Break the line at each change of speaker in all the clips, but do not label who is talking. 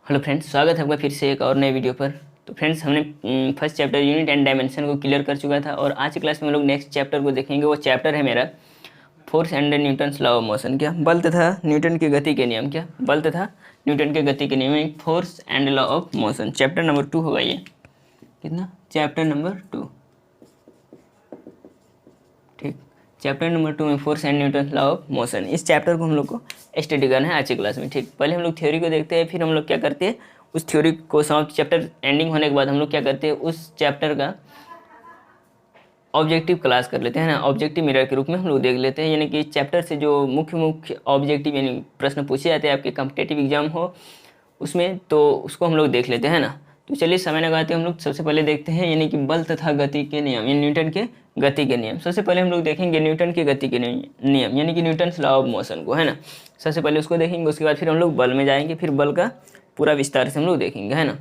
Hello friends, स्वागत है आपका फिर से एक और नए वीडियो पर। तो फ्रेंड्स, हमने first chapter unit and dimension को क्लियर कर चुका था और आज की क्लास में हम लोग नेक्स्ट चैप्टर को देखेंगे। वो चैप्टर है मेरा force and Newton's law of motion. क्या बल तथा न्यूटन की गति के नियम। क्या बल तथा न्यूटन के गति के नियम, force and law of motion. Chapter number 2 होगा ये। कितना? Chapter number 2। ठीक, चैप्टर नंबर 2 में force and Newton law of motion. इस चैप्टर को हम लोग को स्टडी करना है आज की क्लास में। ठीक, पहले हम लोग थ्योरी को देखते हैं, फिर हम लोग क्या करते हैं उस थ्योरी को समाप्त, चैप्टर एंडिंग होने के बाद हम लोग क्या करते हैं उस चैप्टर का ऑब्जेक्टिव क्लास कर लेते हैं ना। ऑब्जेक्टिव मिरर के रूप में हम लोग देख लेते हैं, यानी कि चैप्टर से जो मुख्य ऑब्जेक्टिव यानी प्रश्न पूछे जाते हैं आपके कॉम्पिटिटिव एग्जाम हो उसमें, तो उसको हम लोग देख लेते हैं ना। तो चलिए समय लगाते हम लोग सबसे पहले देखते हैं यानी कि बल तथा गति के नियम, यानी न्यूटन के गति के नियम। सबसे पहले हम लोग देखेंगे न्यूटन के गति के नियम यानी कि न्यूटन्स लॉ ऑफ मोशन को, है ना। सबसे पहले उसको देखेंगे, उसके बाद फिर हम लोग बल में जाएंगे, फिर बल का पूरा विस्तार से हम लोग देखेंगे, है ना।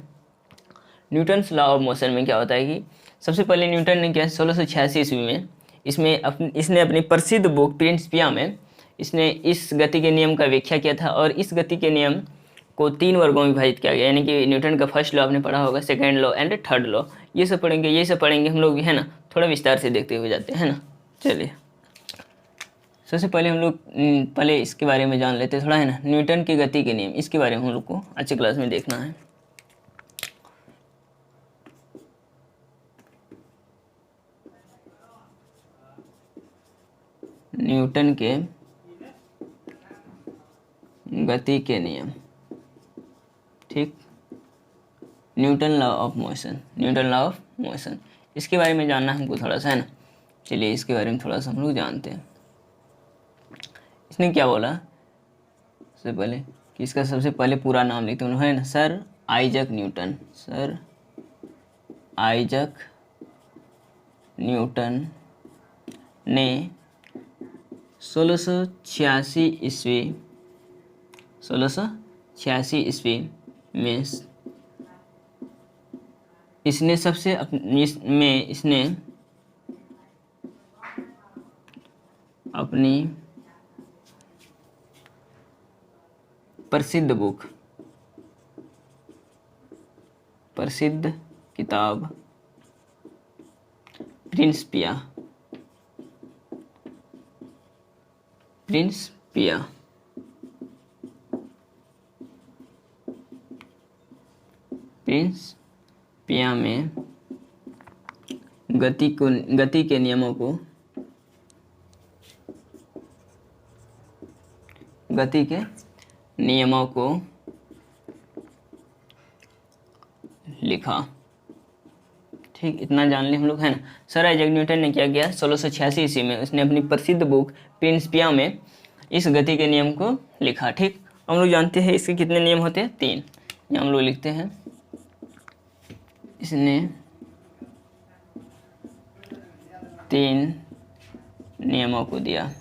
न्यूटन्स लॉ ऑफ मोशन में क्या होता है कि सबसे पहले न्यूटन ने क्या 1686 ईस्वी में इसने अपनी प्रसिद्ध बुक प्रिंसिपिया में इसने इस गति के नियम का व्याख्या किया था। और इस गति के नियम को 3 वर्गों में विभाजित किया गया, यानी कि न्यूटन का फर्स्ट लॉ आपने पढ़ा होगा, second law and third law. ये सब पढ़ेंगे हम लोग, है ना। थोड़ा विस्तार से देखते हुए जाते हैं, है ना। चलिए सबसे पहले हम लोग पहले इसके बारे में जान लेते हैं थोड़ा, है ना। न्यूटन की गति के नियम, इसके बारे में हम लोग को अच्छी क्लास में देखना है। न्यूटन के गति के नियम, ठीक। Newton law of motion, Newton law of motion, इसके बारे में जानना हमको थोड़ा सा, है ना। चलिए इसके बारे में थोड़ा सा हम लोग जानते हैं। इसने क्या बोला सबसे पहले कि इसका सबसे पहले पूरा नाम लिखते हैं, है ना। Sir Isaac Newton, sir Isaac Newton ने 1686 ईस्वी में इसने अपनी प्रसिद्ध किताब प्रिंसिपिया में गति के नियमों को लिखा। ठीक, इतना जान ले हम लोग, है ना। सर आइजक न्यूटन ने क्या किया 1686 ईस्वी में उसने अपनी प्रसिद्ध बुक प्रिंसिपिया में इस गति के नियम को लिखा। ठीक, हम लोग जानते हैं इसके कितने नियम होते हैं, 3। यहाँ हम लोग लिखते हैं, इसने 3 नियमों को दिया,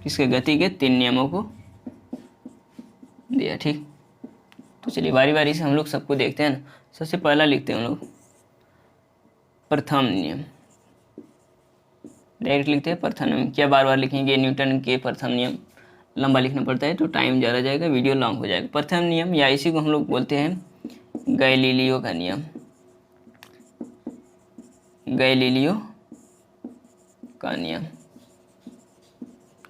इसके गति के 3 नियमों को दिया। ठीक, तो चलिए बारी बारी से हम लोग सबको देखते हैं ना। सबसे पहला लिखते हैं हम लोग प्रथम नियम, डायरेक्ट लिखते हैं प्रथम नियम। क्या बार बार लिखेंगे न्यूटन के प्रथम नियम, लंबा लिखना पड़ता है तो टाइम ज़्यादा जाएगा, वीडियो लॉन्ग हो जाएगा। प्रथम नियम या इसी को हम लोग बोलते हैं गैलीलियो का नियम, गैलीलियो का नियम।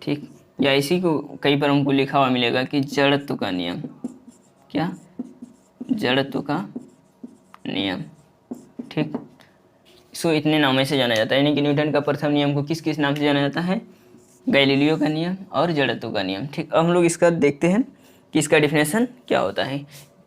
ठीक, या इसी को कहीं पर हमको लिखा हुआ मिलेगा कि जड़त्व का नियम। क्या? जड़त्व का नियम। ठीक, इसको इतने नामों से जाना जाता है, यानी कि न्यूटन का प्रथम नियम को किस किस नाम से जाना जाता है, गैलीलियो का नियम और जड़त्व का नियम। ठीक, अब हम लोग इसका देखते हैं कि इसका डिफिनेशन क्या होता है।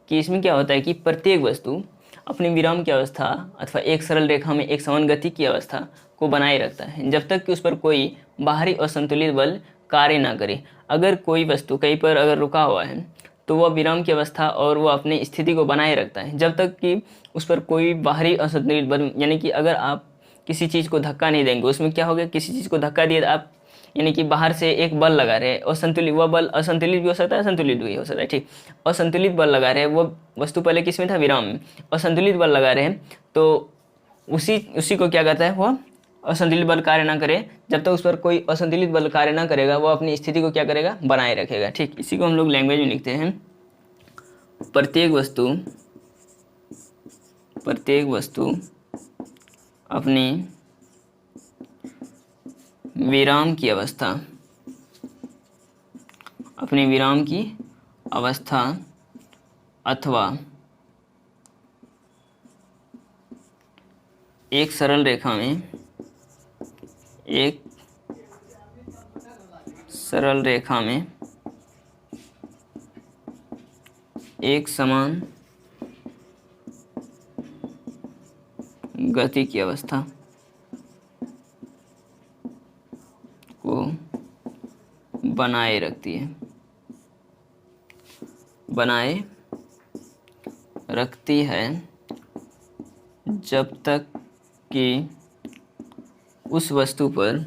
कि इसमें क्या होता है कि प्रत्येक वस्तु अपनी विराम की अवस्था अथवा एक सरल रेखा में एक समान गति की अवस्था को बनाए रखता है जब तक कि उस पर कोई बाहरी असंतुलित बल कार्य ना करे। अगर कोई वस्तु कहीं पर अगर रुका हुआ है तो वह विराम की अवस्था और वह अपनी स्थिति को बनाए रखता है जब तक कि उस पर कोई बाहरी असंतुलित बल, यानी कि अगर आप किसी चीज़ को धक्का नहीं देंगे, उसमें क्या होगा, किसी चीज़ को धक्का दिए आप, यानी कि बाहर से एक बल लगा रहे हैं, असंतुलित, वह बल असंतुलित भी हो सकता है, संतुलित भी हो सकता है। ठीक, असंतुलित बल लगा रहे हैं, वो वस्तु पहले किस में था, विराम में, असंतुलित बल लगा रहे हैं, तो उसी को क्या कहता है, वह असंतुलित बल कार्य ना करे। जब तक उस पर कोई असंतुलित बल कार्य ना करेगा वो अपनी स्थिति को क्या करेगा, बनाए रखेगा। ठीक, इसी को हम लोग लैंग्वेज में लिखते हैं प्रत्येक वस्तु अपनी विराम की अवस्था अथवा एक सरल रेखा में एक समान गति की अवस्था को बनाए रखती है जब तक कि उस वस्तु पर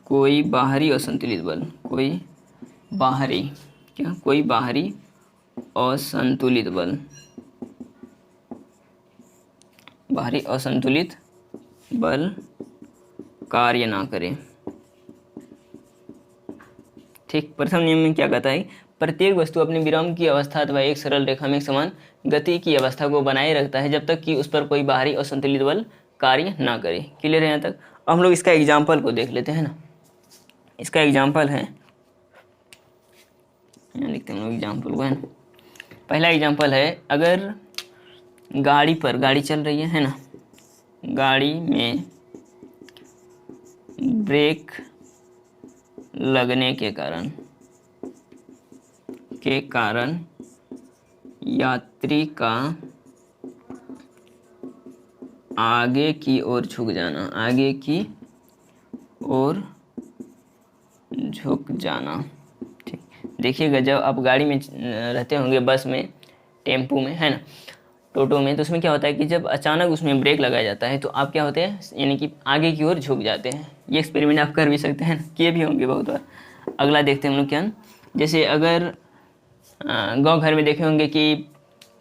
कोई बाहरी असंतुलित बल कार्य ना करे। ठीक, प्रथम नियम में क्या कहता है? प्रत्येक वस्तु अपनी विराम की अवस्था अथवा एक सरल रेखा में एक समान गति की अवस्था को बनाए रखता है जब तक कि उस पर कोई बाहरी असंतुलित बल कार्य ना करे। क्लियर है यहाँ तक? अब हम लोग इसका एग्जाम्पल को देख लेते हैं ना। इसका एग्जाम्पल है, यहाँ लिखते हैं हम लोग एग्जाम्पल को, है ना। पहला एग्जाम्पल है, अगर गाड़ी चल रही है ना, गाड़ी में ब्रेक लगने के कारण यात्री का आगे की ओर झुक जाना। ठीक, देखिएगा जब आप गाड़ी में रहते होंगे, बस में, टेम्पू में, है ना, टोटो में, तो उसमें क्या होता है कि जब अचानक उसमें ब्रेक लगाया जाता है तो आप क्या होते हैं, यानी कि आगे की ओर झुक जाते हैं। ये एक्सपेरिमेंट आप कर भी सकते हैं, किए भी होंगे बहुत बार। अगला देखते हैं हम लोग क्या, जैसे अगर गांव घर में देखे होंगे कि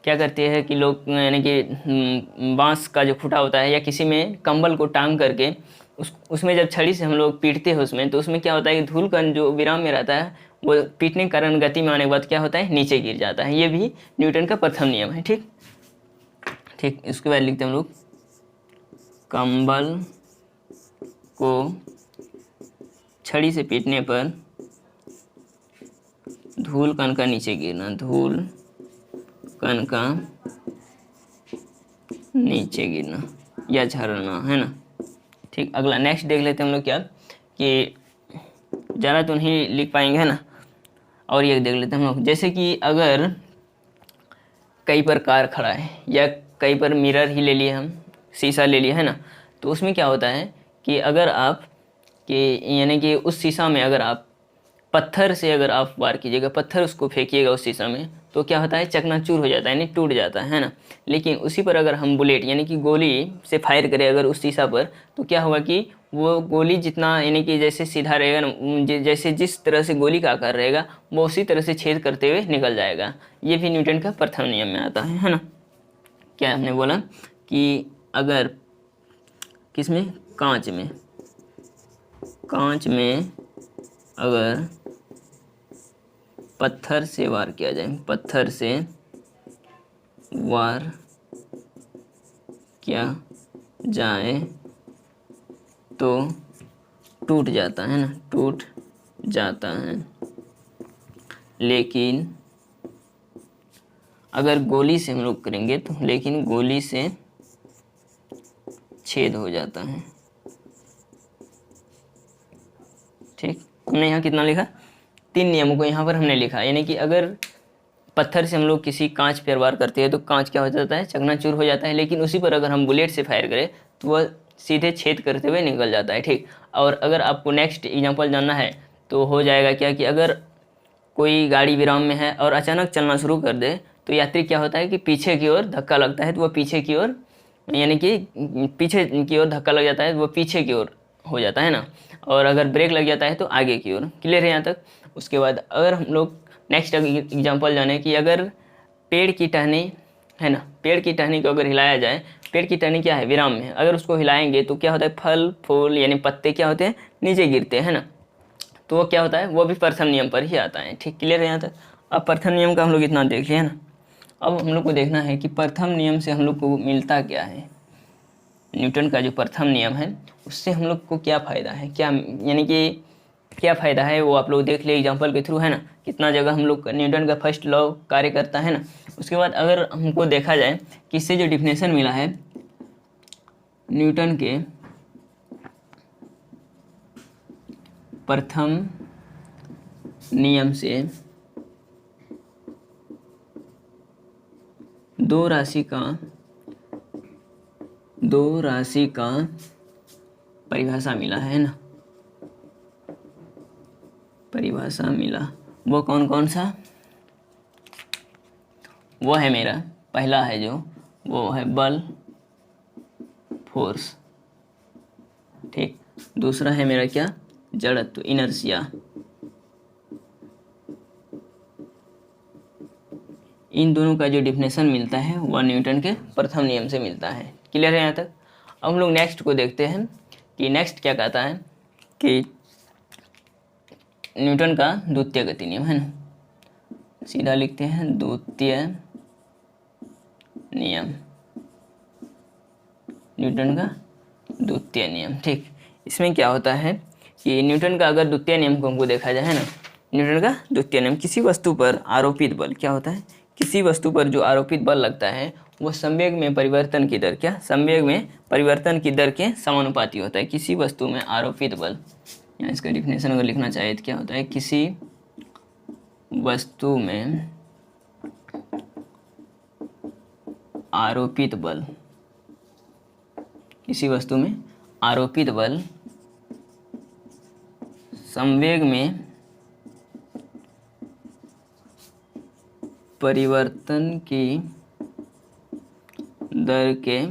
क्या करते हैं कि लोग, यानी कि बांस का जो खूंटा होता है या किसी में कंबल को टांग करके उसमें जब छड़ी से हम लोग पीटते हैं उसमें, तो उसमें क्या होता है कि धूल कण जो विराम में रहता है वो पीटने के कारण गति में आने के बाद क्या होता है, नीचे गिर जाता है। ये भी न्यूटन का प्रथम नियम है। ठीक, इसके बाद लिखते हैं हम लोग, कंबल को छड़ी से पीटने पर धूल कण का नीचे गिरना, या झरना, है ना। ठीक, अगला नेक्स्ट देख लेते हैं हम लोग क्या, कि ज़्यादा तो नहीं लिख पाएंगे, है ना, और ये देख लेते हैं हम लोग, जैसे कि अगर कहीं पर कार खड़ा है या कहीं पर मिरर ही ले लिए, हम शीशा ले लिए, है ना, तो उसमें क्या होता है कि अगर आप यानी कि उस शीशा में अगर आप पत्थर से अगर आप वार कीजिएगा, पत्थर उसको फेंकिएगा उस शीशा में, तो क्या होता है, चकनाचूर हो जाता है, यानी टूट जाता है ना। लेकिन उसी पर अगर हम बुलेट यानी कि गोली से फायर करें अगर उस शीशा पर, तो क्या होगा कि वो गोली जितना, यानी कि जैसे सीधा रहेगा ना, जैसे जिस तरह से गोली का आकार रहेगा वो उसी तरह से छेद करते हुए निकल जाएगा। ये भी न्यूटन का प्रथम नियम में आता है ना। क्या हमने बोला कि अगर किसमें, कांच में अगर पत्थर से वार किया जाए तो टूट जाता है ना, लेकिन अगर गोली से हम लोग करेंगे तो, लेकिन गोली से छेद हो जाता है। ठीक, हमने यहाँ कितना लिखा, 3 नियमों को यहाँ पर हमने लिखा, यानी कि अगर पत्थर से हम लोग किसी कांच पर वार करते हैं तो कांच क्या हो जाता है, चकनाचूर हो जाता है, लेकिन उसी पर अगर हम बुलेट से फायर करें तो वह सीधे छेद करते हुए निकल जाता है। ठीक, और अगर आपको नेक्स्ट एग्जांपल जानना है तो हो जाएगा क्या कि अगर कोई गाड़ी विराम में है और अचानक चलना शुरू कर दे तो यात्री क्या होता है कि पीछे की ओर धक्का लगता है, तो वह पीछे की ओर, यानी कि पीछे की ओर धक्का लग जाता है तो वह पीछे की ओर हो जाता है ना, और अगर ब्रेक लग जाता है तो आगे की ओर। क्लियर है यहाँ तक? उसके बाद अगर हम लोग नेक्स्ट एग्जांपल जाने कि अगर पेड़ की टहनी, है ना, पेड़ की टहनी को अगर हिलाया जाए, पेड़ की टहनी क्या है, विराम में है, अगर उसको हिलाएंगे तो क्या होता है, फल फूल यानी पत्ते क्या होते हैं, नीचे गिरते हैं, है ना। तो वो क्या होता है, वो भी प्रथम नियम पर ही आता है। ठीक, क्लियर है यहाँ तक। अब प्रथम नियम का हम लोग इतना देख लिया ना, अब हम लोग को देखना है कि प्रथम नियम से हम लोग को मिलता क्या है। न्यूटन का जो प्रथम नियम है उससे हम लोग को क्या फ़ायदा है, क्या यानी कि क्या फ़ायदा है, वो आप लोग देख ले एग्जांपल के थ्रू, है ना। कितना जगह हम लोग न्यूटन का फर्स्ट लॉ कार्य करता है ना। उसके बाद अगर हमको देखा जाए कि इससे जो डिफिनेशन मिला है न्यूटन के प्रथम नियम से दो राशि का परिभाषा मिला है ना, परिभाषा मिला। वो कौन कौन सा, वो है मेरा पहला है जो, वो है बल, फोर्स। ठीक, दूसरा है मेरा क्या, जड़त्व, इनर्शिया। इन दोनों का जो डिफिनेशन मिलता है वह न्यूटन के प्रथम नियम से मिलता है। क्लियर है यहाँ तक। अब हम लोग नेक्स्ट को देखते हैं कि नेक्स्ट क्या कहता है कि न्यूटन का द्वितीय गति नियम, है ना। सीधा लिखते हैं द्वितीय नियम, न्यूटन का द्वितीय नियम। ठीक, इसमें क्या होता है कि न्यूटन का अगर द्वितीय नियम को हमको देखा जाए, है ना, न्यूटन का द्वितीय नियम, किसी वस्तु पर आरोपित बल, क्या होता है, किसी वस्तु पर जो आरोपित बल लगता है वो संवेग में परिवर्तन की दर, क्या, संवेग में परिवर्तन की दर के समानुपाती होता है। किसी वस्तु में आरोपित बल, या इसका डिफिनेशन अगर लिखना चाहे तो क्या होता है, किसी वस्तु में आरोपित बल, किसी वस्तु में आरोपित बल संवेग में परिवर्तन की दर के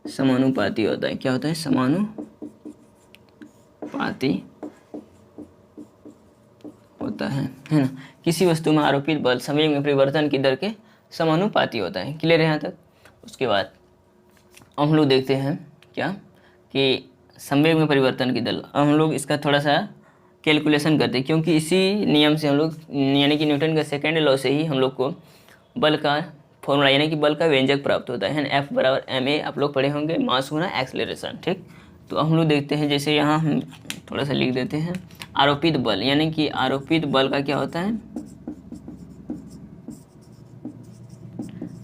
समानुपाती होता है। क्या होता है, समानुपाती होता है ना। किसी वस्तु में आरोपित बल संवेग में परिवर्तन की दर के समानुपाती होता है। क्लियर है यहाँ तक। उसके बाद हम लोग देखते हैं क्या कि संवेग में परिवर्तन की दर, अब हम लोग इसका थोड़ा सा कैलकुलेशन करते हैं, क्योंकि इसी नियम से हम लोग यानी कि न्यूटन का सेकेंड लॉ से ही हम लोग को बल का फॉर्मूला यानी कि बल का व्यंजक प्राप्त होता है। F बराबर ma, आप लोग पढ़े होंगे, मास गुना एक्सेलरेशन। ठीक, तो हम लोग देखते हैं, जैसे यहाँ हम थोड़ा सा लिख देते हैं आरोपित बल, यानी कि आरोपित बल का क्या होता है,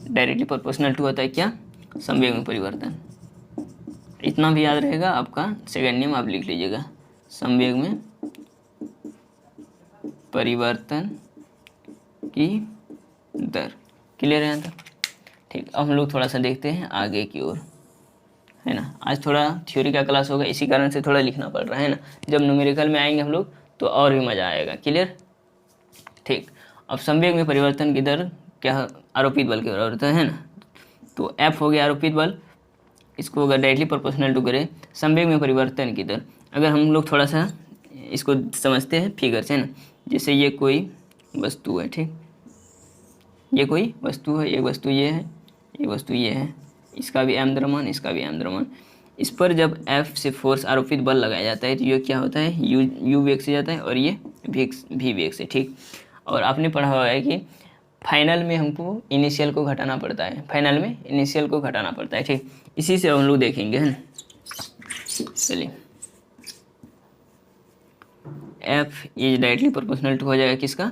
डायरेक्टली प्रोपोर्शनल टू होता है क्या, संवेग में परिवर्तन। इतना भी याद रहेगा आपका, सेकेंड नियम आप लिख लीजिएगा, संवेग में परिवर्तन की दर। क्लियर है यहाँ तक। ठीक, अब हम लोग थोड़ा सा देखते हैं आगे की ओर, है ना। आज थोड़ा थ्योरी का क्लास होगा, इसी कारण से थोड़ा लिखना पड़ रहा है ना। जब न्यूमेरिकल में आएंगे हम लोग तो और भी मज़ा आएगा। क्लियर। ठीक, अब संवेग में परिवर्तन की दर क्या, आरोपित बल के बराबर होता है ना। तो F हो गया आरोपित बल, इसको अगर डायरेक्टली प्रोपोर्शनल टू करें संवेग में परिवर्तन की दर, अगर हम लोग थोड़ा सा इसको समझते हैं फिगर से, है ना। जैसे ये कोई वस्तु है, ठीक, ये कोई वस्तु है, एक वस्तु ये है, एक वस्तु ये है, इसका भी m द्रव्यमान, इसका भी m द्रव्यमान। इस पर जब F से फोर्स आरोपित बल लगाया जाता है तो ये क्या होता है, u वेग से जाता है और ये v वेग से। ठीक, और आपने पढ़ा हुआ है कि फाइनल में हमको इनिशियल को घटाना पड़ता है, फाइनल में इनिशियल को घटाना पड़ता है। ठीक, इसी से हम लोग देखेंगे, है ना। चलिए, F is directly proportional to हो जाएगा किसका,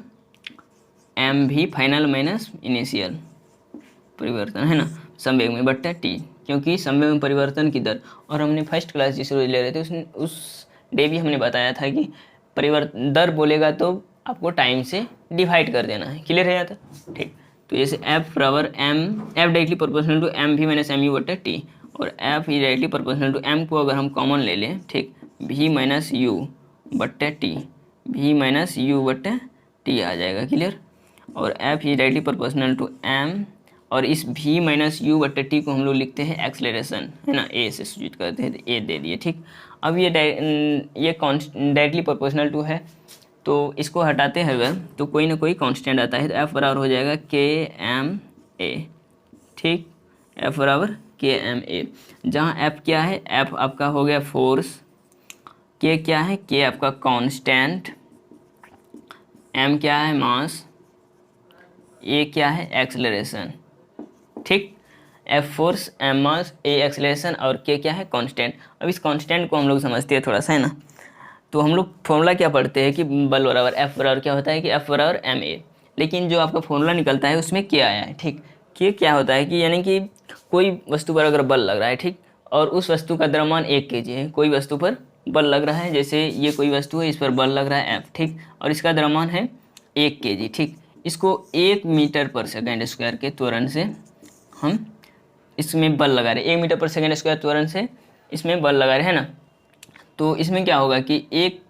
एम भी फाइनल माइनस इनिशियल परिवर्तन, है ना, संवेग में बट्टा टी, क्योंकि संवेग में परिवर्तन की दर, और हमने फर्स्ट क्लास जिस रोज ले रहे थे उसने उस डे भी हमने बताया था कि परिवर्तन दर बोलेगा तो आपको टाइम से डिवाइड कर देना है। क्लियर है यहाँ तक। ठीक, तो जैसे एफ बराबर M, F directly proportional to M V minus M U बट्टा टी, और F E directly proportional to M को अगर हम कॉमन ले लें, ठीक, भी माइनस यू बट्टा टी, भी माइनस यू बट्टा टी आ जाएगा। क्लियर। और F is directly proportional to M, और इस v माइनस यू बट्टे टी को हम लोग लिखते हैं एक्सलेरेशन, है ना, ए से सूचित करते हैं, तो ए दे दिए। ठीक, अब ये डायरेक्टली प्रोपोर्शनल टू है, तो इसको हटाते हैं अगर तो कोई ना कोई कांस्टेंट आता है, तो f बराबर हो जाएगा के एम ए। ठीक, f बराबर के एम ए, जहाँ f क्या है, f आपका हो गया फोर्स, के क्या है, के आपका कांस्टेंट, एम क्या है मास, ए क्या है एक्सेलरेशन, ठीक। एफ फोर्स, एम मास, ए एक्सेलरेशन और के क्या है कांस्टेंट। अब इस कांस्टेंट को हम लोग समझते हैं थोड़ा सा, है ना। तो हम लोग फॉर्मूला क्या पढ़ते हैं कि बल बराबर एफ बराबर क्या होता है कि एफ बराबर एम ए, लेकिन जो आपका फॉर्मूला निकलता है उसमें के आया है, ठीक। के क्या होता है कि यानी कि कोई वस्तु पर अगर बल लग रहा है, ठीक, और उस वस्तु का द्रव्यमान 1 kg है, कोई वस्तु पर बल लग रहा है, जैसे ये कोई वस्तु है, इस पर बल लग रहा है एफ, ठीक, और इसका द्रव्यमान है 1 kg, ठीक। इसको 1 मीटर पर सेकेंड स्क्वायर के त्वरण से हम इसमें बल लगा रहे हैं, 1 मीटर पर सेकेंड स्क्वायर त्वरण से इसमें बल लगा रहे हैं ना। तो इसमें क्या होगा कि 1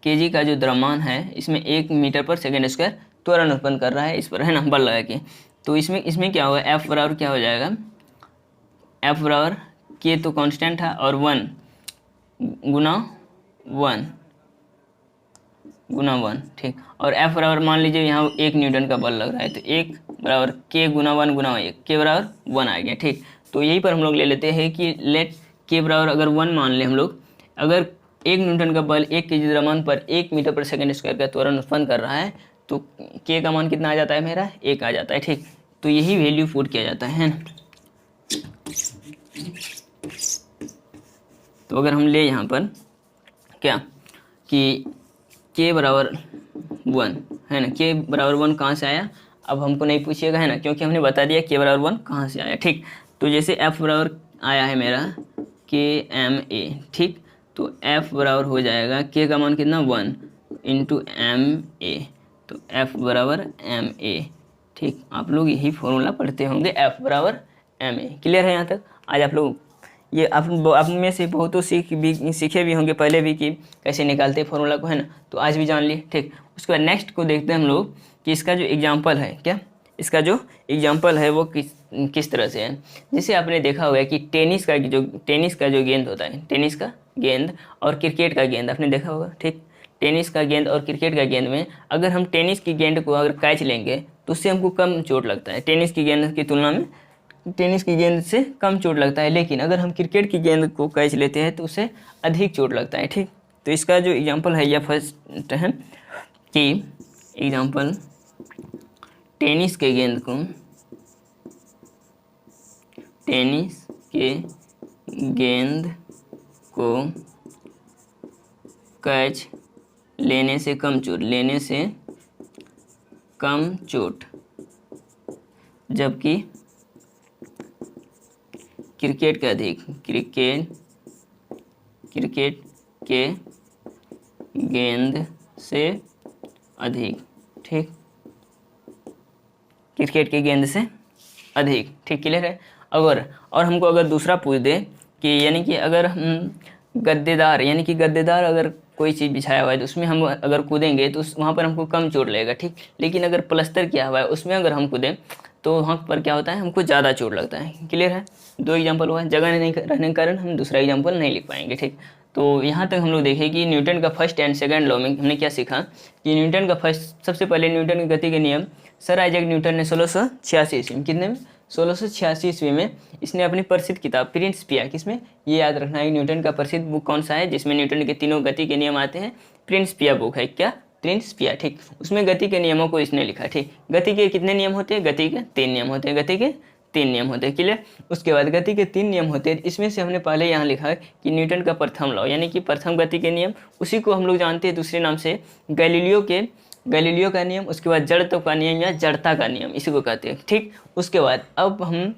kg का जो द्रव्यमान है, इसमें 1 मीटर पर सेकेंड स्क्वायर त्वरण उत्पन्न कर रहा है इस पर, है ना, बल लगा के। तो इसमें क्या होगा, एफ बराबर क्या हो जाएगा, एफ बराबर के तो कांस्टेंट है और 1 गुना 1, ठीक। और एफ बराबर मान लीजिए यहाँ 1 न्यूटन का बल लग रहा है, तो 1 बराबर के गुना 1 गुना 1, के बराबर 1 आ गया, ठीक। तो यही पर हम लोग ले लेते हैं कि लेट के बराबर अगर 1 मान लें हम लोग, अगर 1 न्यूटन का बल 1 kg द्रव्यमान पर 1 मीटर पर सेकेंड स्क्वायर का त्वरण उत्पन्न कर रहा है, तो के का मान कितना आ जाता है मेरा, 1 आ जाता है, ठीक। तो यही वैल्यू पुट किया जाता है ना। तो अगर हम ले यहाँ पर क्या कि के बराबर 1 है ना, के बराबर 1 कहाँ से आया, अब हमको नहीं पूछिएगा, है ना, क्योंकि हमने बता दिया के बराबर 1 कहाँ से आया, ठीक। तो जैसे एफ बराबर आया है मेरा के एम ए, ठीक। तो एफ बराबर हो जाएगा के का मान कितना 1 इंटू एम ए, तो एफ बराबर एम ए, ठीक। आप लोग यही फॉर्मूला पढ़ते होंगे, एफ बराबर एम ए। क्लियर है यहाँ तक। आज आप लोग ये आप में से बहुतों सीखे भी होंगे पहले भी कि कैसे निकालते हैं फॉर्मूला को, है ना, तो आज भी जान लिए, ठीक। उसके बाद नेक्स्ट को देखते हैं हम लोग कि इसका जो एग्जाम्पल है, क्या इसका जो एग्जाम्पल है वो किस तरह से है। जैसे आपने देखा होगा कि टेनिस का जो गेंद होता है, टेनिस का गेंद और क्रिकेट का गेंद आपने देखा होगा, ठीक। टेनिस का गेंद और क्रिकेट का गेंद में अगर हम टेनिस की गेंद को अगर कैच लेंगे तो उससे हमको कम चोट लगता है, टेनिस की गेंद की तुलना में टेनिस की गेंद से कम चोट लगता है। लेकिन अगर हम क्रिकेट की गेंद को कैच लेते हैं तो उससे अधिक चोट लगता है, ठीक। तो इसका जो एग्जांपल है यह फर्स्ट है कि एग्जांपल टेनिस के गेंद को कैच लेने से कम चोट, जबकि क्रिकेट के गेंद से अधिक, ठीक। क्रिकेट के गेंद से अधिक, ठीक। क्लियर है। और हमको अगर दूसरा पूछ दे कि यानी कि अगर हम गद्देदार अगर कोई चीज़ बिछाया हुआ है तो उसमें हम अगर कूदेंगे तो वहाँ पर हमको कम चोट लगेगा, ठीक। लेकिन अगर प्लस्तर किया हुआ है उसमें अगर हम कूदें तो वहाँ पर क्या होता है, हमको ज़्यादा चोट लगता है। क्लियर है। 2 एग्जाम्पल हुआ है, जगह नहीं रहने के कारण हम दूसरा एग्जाम्पल नहीं लिख पाएंगे, ठीक। तो यहाँ तक हम लोग देखें कि न्यूटन का फर्स्ट एंड सेकंड लॉ में हमने क्या सीखा कि न्यूटन का सबसे पहले न्यूटन की गति के नियम सर आइजैक न्यूटन ने 1686 ईस्वी में, कितने में 1686 ईस्वी में इसने अपनी प्रसिद्ध किताब प्रिंसिपिया, किसमें, ये याद रखना है न्यूटन का प्रसिद्ध बुक कौन सा है जिसमें न्यूटन के तीनों गति के नियम आते हैं, प्रिंसिपिया बुक है, क्या प्रिंसिपिया, ठीक। उसमें गति के नियमों को इसने लिखा, ठीक। गति के कितने नियम होते हैं, गति के 3 नियम होते हैं, क्लियर। उसके बाद गति के 3 नियम होते हैं, इसमें से हमने पहले यहाँ लिखा कि न्यूटन का प्रथम लॉ यानी कि प्रथम गति के नियम, उसी को हम लोग जानते हैं दूसरे नाम से गैलीलियो का नियम। उसके बाद जड़त्व का नियम या जड़ता का नियम इसी को कहते हैं, ठीक। उसके बाद अब हम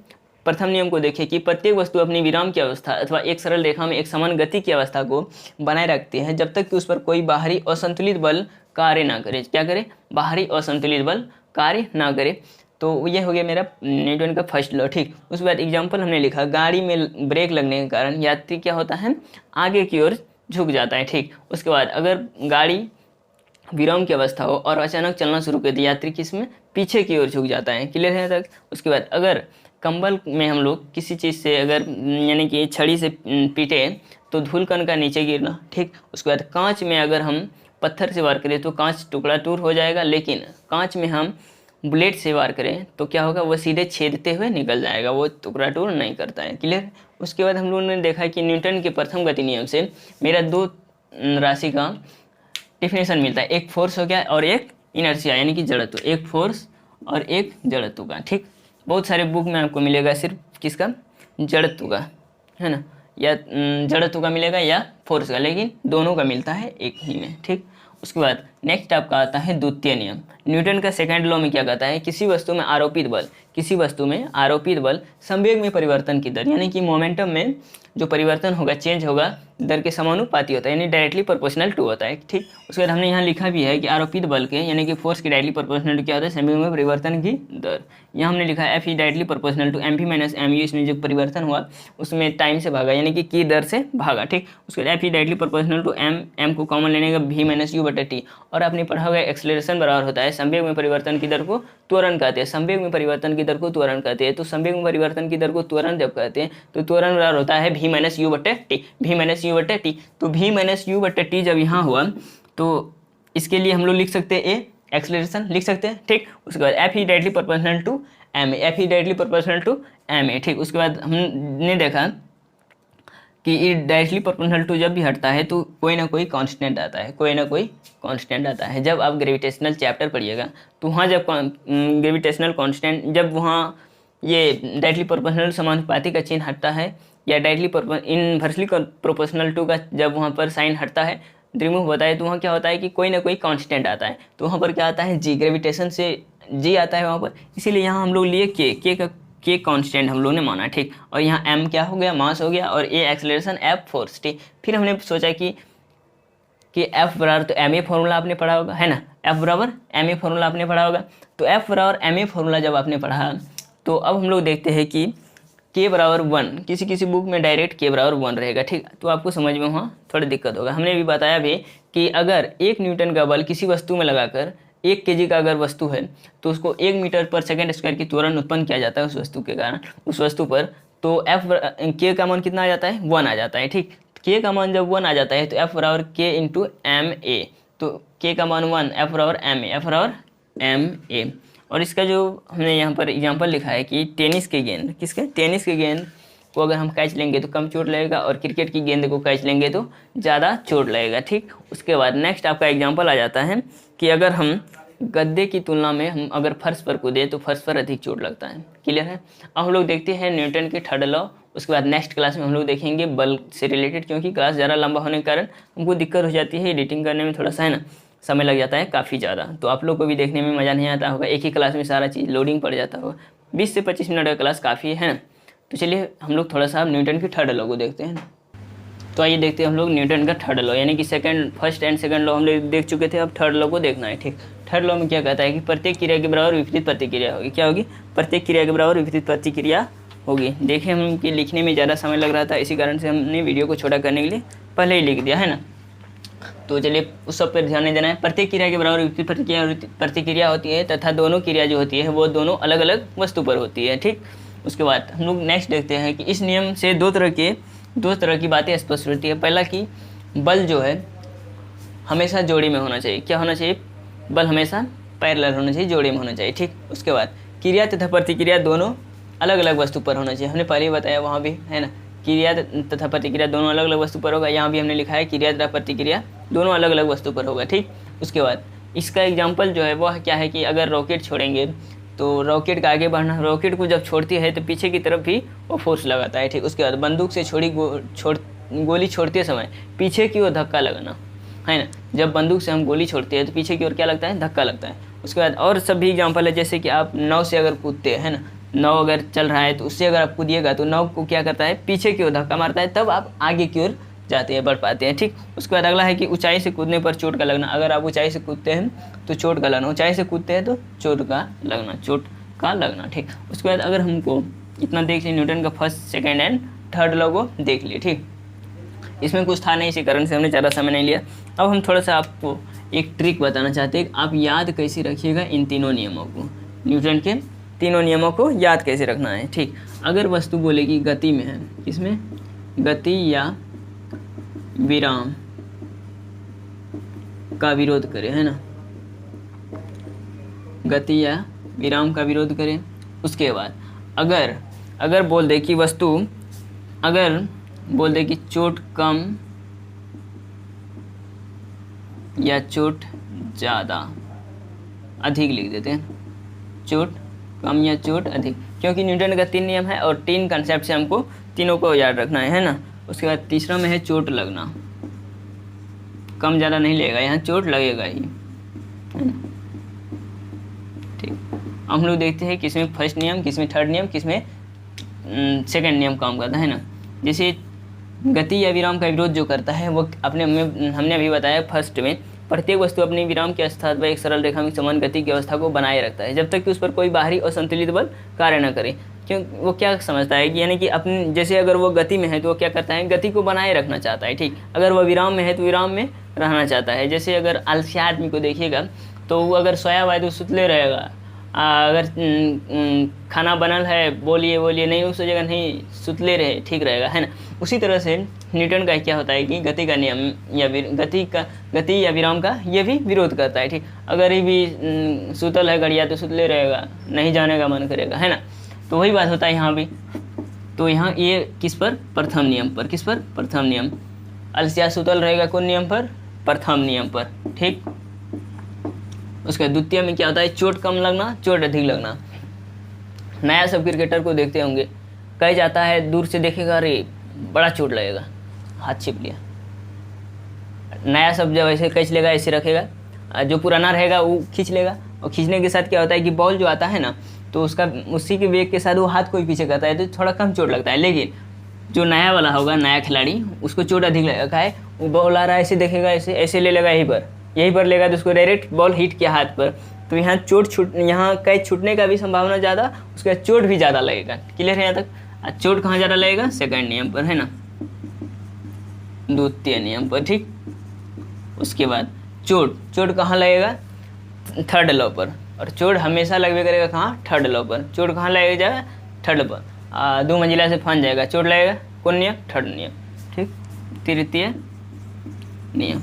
प्रथम नियम को देखें कि प्रत्येक वस्तु अपनी विराम की अवस्था अथवा एक सरल रेखा में एक समान गति की अवस्था को बनाए रखती है जब तक कि उस पर कोई बाहरी असंतुलित बल कार्य ना करे। क्या करे, बाहरी असंतुलित बल कार्य ना करे। तो ये हो गया मेरा न्यूटन का फर्स्ट लॉ, ठीक। उसके बाद एग्जाम्पल हमने लिखा गाड़ी में ब्रेक लगने के कारण यात्री क्या होता है, आगे की ओर झुक जाता है, ठीक। उसके बाद अगर गाड़ी विराम की अवस्था हो और अचानक चलना शुरू कर दे, यात्री किसमें, पीछे की ओर झुक जाता है। क्लियर है तक। उसके बाद अगर कंबल में हम लोग किसी चीज़ से अगर यानी कि छड़ी से पीटे तो धूल कण का नीचे गिरना, ठीक। उसके बाद कांच में अगर हम पत्थर से वार करें तो कांच टुकड़ा टूर हो जाएगा, लेकिन कांच में हम बुलेट से वार करें तो क्या होगा, वो सीधे छेदते हुए निकल जाएगा, वो टुकड़ा टूर नहीं करता है। क्लियर। उसके बाद हम लोगों ने देखा कि न्यूटन के प्रथम गति नियम से मेरा 2 राशि का डिफिनेशन मिलता है। एक फोर्स हो गया और एक इनर्शिया यानी कि जड़त्व, एक फोर्स और एक जड़त्व का। ठीक, बहुत सारे बुक में आपको मिलेगा सिर्फ किसका, जड़त्व का, है ना, या जड़त्व का मिलेगा या फोर्स का, लेकिन दोनों का मिलता है एक ही में। ठीक, उसके बाद नेक्स्ट आपका आता है द्वितीय नियम। न्यूटन का सेकंड लॉ में क्या कहता है, किसी वस्तु में आरोपित बल, किसी वस्तु में आरोपित बल संवेग में परिवर्तन की दर यानी कि मोमेंटम में जो परिवर्तन होगा, चेंज होगा, दर के समानुपाती होता है, यानी डायरेक्टली प्रोपोर्शनल टू होता है। ठीक, उसके बाद हमने यहाँ लिखा भी है कि आरोपित बल के यानी कि फोर्स की डायरेक्टली प्रोपोर्शनल टू क्या होता है, संवेग में परिवर्तन की दर। यहाँ हमने लिखा है F E directly proportional to M P minus M U, इसमें जो परिवर्तन हुआ उसमें टाइम से भागा यानी कि की दर से भागा। ठीक, उसके बाद F E directly proportional to M, M को कॉमन लेने का भी माइनस यू बटे टी। और आपने पढ़ा होगा एक्सेलरेशन बराबर होता है संवेग में परिवर्तन की दर को त्वरण कहते हैं, संवेग में परिवर्तन की दर को त्वरण कहते हैं। तो संवेग में परिवर्तन की दर को त्वरण जब कहते हैं तो त्वरण बराबर होता है भी माइनस यू बटे टी, भी माइनस यू बटे टी। तो भी माइनस यू बटे टी जब यहाँ हुआ तो इसके लिए हम लोग लिख सकते हैं ए एक्सेलरेशन लिख सकते हैं। ठीक, उसके बाद F E directly proportional to M A, F E directly proportional to M A. ठीक, उसके बाद हमने देखा कि ई डायरेक्टली प्रोपोर्शनल टू जब भी हटता है तो कोई ना कोई कांस्टेंट आता है, कोई ना कोई कांस्टेंट आता है। जब आप ग्रेविटेशनल चैप्टर पढ़िएगा तो वहाँ जब ग्रेविटेशनल कांस्टेंट, जब वहाँ ये डायरेक्टली प्रोपोर्शनल समानुपाती का चिन्ह हटता है या डायरेक्टली इनवर्सली प्रोपोर्शनल टू का जब वहाँ पर साइन हटता है, रिमूव होता है, तो वहाँ क्या होता है कि कोई ना कोई कांस्टेंट आता है। तो वहाँ पर क्या आता है, जी, ग्रेविटेशन से जी आता है वहाँ पर, इसीलिए यहाँ हम लोग लिए के का के कांस्टेंट हम लोग ने माना। ठीक, और यहाँ एम क्या हो गया, मास हो गया, और ए एक्सेलरेशन, एफ फोर्स। ठीक, फिर हमने सोचा कि एफ बराबर, तो एम ए फॉर्मूला आपने पढ़ा होगा, है ना, एफ बराबर एम ए फॉर्मूला आपने पढ़ा होगा। तो एफ बराबर एम ए फॉर्मूला जब आपने पढ़ा तो अब हम लोग देखते हैं कि के बराबर 1, किसी किसी बुक में डायरेक्ट के बराबर 1 रहेगा। ठीक, तो आपको समझ में वहाँ थोड़ी दिक्कत होगा। हमने भी बताया भी कि अगर 1 न्यूटन का बल किसी वस्तु में लगाकर 1 kg का अगर वस्तु है तो उसको 1 मीटर पर सेकंड स्क्वायर की त्वरण उत्पन्न किया जाता है उस वस्तु के कारण, उस वस्तु पर। तो एफ के का मान कितना आ जाता है, 1 आ जाता है। ठीक, के का मान जब 1 आ जाता है तो एफ बराबर के इंटू एम ए, तो के का मान 1, एफ बराबर एम ए, एफ बराबर एम ए। और इसका जो हमने यहाँ पर एग्जांपल लिखा है कि टेनिस के गेंद, किसके, टेनिस के गेंद को अगर हम कैच लेंगे तो कम चोट लगेगा और क्रिकेट की गेंद को कैच लेंगे तो ज़्यादा चोट लगेगा। ठीक, उसके बाद नेक्स्ट आपका एग्जांपल आ जाता है कि अगर हम गद्दे की तुलना में हम अगर फर्श पर कूदे तो फर्श पर अधिक चोट लगता है। क्लियर है। अब हम लोग देखते हैं न्यूटन के थर्ड लॉ। उसके बाद नेक्स्ट क्लास में हम लोग देखेंगे बल से रिलेटेड, क्योंकि क्लास ज़्यादा लंबा होने के कारण हमको दिक्कत हो जाती है, एडिटिंग करने में थोड़ा सा, है ना, समय लग जाता है काफ़ी ज़्यादा। तो आप लोग को भी देखने में मज़ा नहीं आता होगा, एक ही क्लास में सारा चीज़ लोडिंग पड़ जाता होगा। 20 से 25 मिनट का क्लास काफ़ी है ना। तो चलिए हम लोग थोड़ा सा न्यूटन के थर्ड लॉ को देखते हैं। तो आइए देखते हैं हम लोग न्यूटन का थर्ड लॉ, यानी कि फर्स्ट एंड सेकंड लॉ हम लोग देख चुके थे, अब थर्ड लॉ को देखना है। ठीक, थर्ड लॉ में क्या कहता है कि प्रत्येक क्रिया के बराबर विपरीत प्रतिक्रिया होगी। क्या होगी, प्रत्येक क्रिया के बराबर विपरीत प्रतिक्रिया होगी। देखिए हम कि लिखने में ज़्यादा समय लग रहा था, इसी कारण से हमने वीडियो को छोटा करने के लिए पहले ही लिख दिया, है ना। तो चलिए उस सब पर ध्यान नहीं देना है। प्रत्येक क्रिया के बराबर विपरीत प्रतिक्रिया होती है तथा दोनों क्रिया जो होती है वो दोनों अलग अलग वस्तु पर होती है। ठीक, उसके बाद हम लोग नेक्स्ट देखते हैं कि इस नियम से दो तरह की बातें स्पष्ट होती है। पहला कि बल जो है हमेशा जोड़ी में होना चाहिए। क्या होना चाहिए, बल हमेशा पैरेलल होना चाहिए, जोड़ी में होना चाहिए। ठीक, उसके बाद क्रिया तथा प्रतिक्रिया दोनों अलग अलग वस्तु पर होना चाहिए। हमने पहले ही बताया वहाँ भी, है ना, क्रिया तथा प्रतिक्रिया दोनों अलग अलग वस्तु पर होगा। यहाँ भी हमने लिखा है क्रिया तथा प्रतिक्रिया दोनों अलग अलग वस्तु पर होगा। ठीक, उसके बाद इसका एग्जाम्पल जो है वह क्या है कि अगर रॉकेट छोड़ेंगे तो रॉकेट का आगे बढ़ना, रॉकेट को जब छोड़ती है तो पीछे की तरफ भी वो फोर्स लगाता है। ठीक, उसके बाद बंदूक से गोली छोड़ते समय पीछे की ओर धक्का लगाना, है ना। जब बंदूक से हम गोली छोड़ते हैं तो पीछे की ओर क्या लगता है, धक्का लगता है। उसके बाद और सब भी एग्जाम्पल है, जैसे कि आप नाव से अगर कूदते हैं, है ना, नाव अगर चल रहा है तो उससे अगर आप कूदिएगा तो नाव को क्या करता है, पीछे की ओर धक्का मारता है, तब आप आगे की ओर जाते हैं, बढ़ पाते हैं। ठीक, उसके बाद अगला है कि ऊंचाई से कूदने पर चोट का लगना। अगर आप ऊंचाई से कूदते हैं तो चोट का लगना, ऊंचाई से कूदते हैं तो चोट का लगना। ठीक, उसके बाद अगर हमको इतना देख लिया, न्यूटन का first second and third law को देख लिए। ठीक, इसमें कुछ था नहीं, इसी कारण से हमने ज़्यादा समय नहीं लिया। अब हम थोड़ा सा आपको एक ट्रिक बताना चाहते हैं, आप याद कैसे रखिएगा इन तीनों नियमों को, न्यूटन के तीनों नियमों को याद कैसे रखना है। ठीक, अगर वस्तु बोलेगी गति में है, इसमें गति या विराम का विरोध करे, है ना, गति या विराम का विरोध करें। उसके बाद अगर बोल दे कि वस्तु, अगर बोल दे कि चोट कम या चोट ज़्यादा, अधिक लिख देते हैं, चोट कम या चोट अधिक, क्योंकि न्यूटन का 3 नियम है और 3 कंसेप्ट से हमको तीनों को याद रखना है ना। उसके बाद तीसरा में है चोट लगना, कम ज़्यादा नहीं लगेगा, यहाँ चोट लगेगा ही, है ना। ठीक, हम लोग देखते हैं किसमें फर्स्ट नियम, किसमें थर्ड नियम, किसमें सेकंड नियम काम करता है ना। जैसे गति या विराम का विरोध जो करता है वो हमने अभी बताया फर्स्ट में, प्रत्येक वस्तु अपनी विराम के स्थान पर एक सरल रेखा में समान गति की अवस्था को बनाए रखता है जब तक कि उस पर कोई बाहरी और संतुलित बल कार्य न करे। क्यों, वो क्या समझता है कि यानी कि अपनी, जैसे अगर वो गति में है तो वो क्या करता है, गति को बनाए रखना चाहता है। ठीक, अगर वो विराम में है तो विराम में रहना चाहता है। जैसे अगर आलसी आदमी को देखिएगा तो वो अगर सोया हुआ है तो सुतले रहेगा, अगर खाना बनल है बोलिए नहीं, उस जगह नहीं, सुतले रहे, ठीक रहेगा, है ना। उसी तरह से न्यूटन का क्या होता है कि गति का नियम या गति या विराम का ये भी विरोध करता है। ठीक, अगर ये भी सुतल है गड़िया तो सुतले रहेगा, नहीं जाने का मन करेगा, है ना। तो वही बात होता है यहाँ भी। तो यहाँ ये किस पर, प्रथम नियम पर, किस पर, प्रथम नियम। अलसिया सुतल रहेगा कौन नियम पर, प्रथम नियम पर। ठीक, उसका द्वितीय में क्या होता है, चोट कम लगना, चोट अधिक लगना। नया सब क्रिकेटर को देखते होंगे, कह जाता है दूर से देखेगा अरे बड़ा चोट लगेगा, हाथ छिप लिया। नया सब जब ऐसे खींच लेगा, ऐसे रखेगा, जो पुराना रहेगा वो खींच लेगा, और खींचने के साथ क्या होता है कि बॉल जो आता है ना तो उसका उसी के वेग के साथ वो हाथ को ही पीछे करता है तो थोड़ा कम चोट लगता है। लेकिन जो नया वाला होगा, नया खिलाड़ी, उसको चोट अधिक लगेगा। है वो बॉल आ रहा है, ऐसे देखेगा, ऐसे ले लेगा, यहीं पर लेगा तो उसको डायरेक्ट बॉल हिट किया हाथ पर, तो यहाँ यहाँ कैच छूटने का भी संभावना ज़्यादा, उसका चोट भी ज़्यादा लगेगा। क्लियर है यहाँ तक। चोट कहाँ ज़्यादा लगेगा, सेकंड नियम पर, है ना, द्वितीय नियम पर। ठीक, उसके बाद चोट कहाँ लगेगा, थर्ड लॉ पर, और चोट हमेशा लगवे करेगा कहाँ, थर्ड लॉ पर। चोट कहाँ लगेगा, थर्ड पर। 2 मंजिला से फंस जाएगा, चोट लगेगा कौन नियम, थर्ड नियम। ठीक, तृतीय नियम,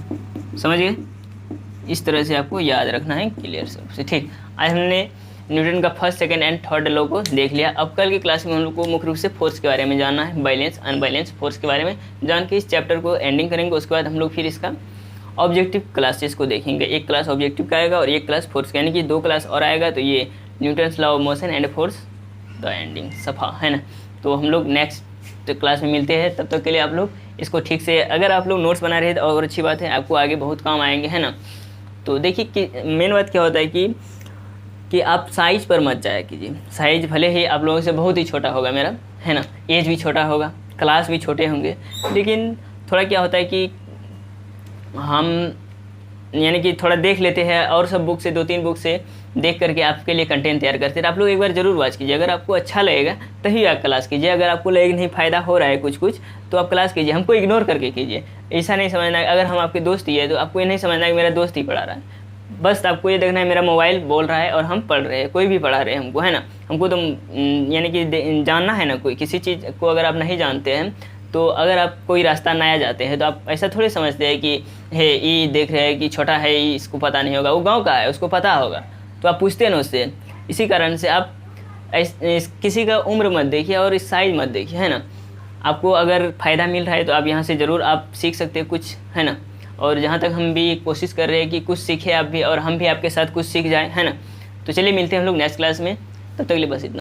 समझ गए। इस तरह से आपको याद रखना है, क्लियर सबसे। ठीक, आज हमने न्यूटन का first, second and third law को देख लिया। अब कल की क्लास में हम लोग को मुख्य रूप से फोर्स के बारे में जानना है, बैलेंस अनबैलेंस फोर्स के बारे में जान के इस चैप्टर को एंडिंग करेंगे। उसके बाद हम लोग फिर इसका ऑब्जेक्टिव क्लासेस को देखेंगे। एक क्लास ऑब्जेक्टिव का आएगा और एक क्लास फोर्स का, यानी कि 2 क्लास और आएगा। तो ये Newton's law of motion and force the ending सफा, है ना। तो हम लोग नेक्स्ट क्लास में मिलते हैं, तब तक के लिए आप लोग इसको ठीक से, अगर आप लोग नोट्स बना रहे हैं तो और अच्छी बात है, आपको आगे बहुत काम आएंगे, है ना। तो देखिए कि मेन बात क्या होता है कि आप साइज़ पर मत जाया कीजिए। साइज़ भले ही आप लोगों से बहुत ही छोटा होगा मेरा, है ना, एज भी छोटा होगा, क्लास भी छोटे होंगे, लेकिन थोड़ा क्या होता है कि हम यानी कि थोड़ा देख लेते हैं और सब बुक से 2-3 बुक से देख करके आपके लिए कंटेंट तैयार करते हैं। आप लोग एक बार जरूर वॉच कीजिए, अगर आपको अच्छा लगेगा तभी आप क्लास कीजिए। अगर आपको लगे नहीं फ़ायदा हो रहा है कुछ तो आप क्लास कीजिए, हमको इग्नोर करके कीजिए। ऐसा नहीं समझना है अगर हम आपके दोस्त ही है तो आपको ये नहीं समझना है कि मेरा दोस्त ही पढ़ा रहा है। बस आपको ये देखना है मेरा मोबाइल बोल रहा है और हम पढ़ रहे हैं, कोई भी पढ़ा रहे हैं हमको, है ना। हमको तो यानी कि जानना है ना, कोई किसी चीज़ को अगर आप नहीं जानते हैं तो अगर आप कोई रास्ता नया जाते हैं तो आप ऐसा थोड़ी समझते हैं कि हे ये देख रहे हैं कि छोटा है, इसको पता नहीं होगा, वो गांव का है उसको पता होगा, तो आप पूछते हैं ना उससे। इसी कारण से आप किसी का उम्र मत देखिए और इस साइज मत देखिए, है ना। आपको अगर फ़ायदा मिल रहा है तो आप यहाँ से ज़रूर आप सीख सकते हैं कुछ, है ना। और जहाँ तक हम भी कोशिश कर रहे हैं कि कुछ सीखें आप भी और हम भी आपके साथ कुछ सीख जाएँ, है ना। तो चलिए मिलते हैं हम लोग नेक्स्ट क्लास में, तब तक के लिए बस इतना।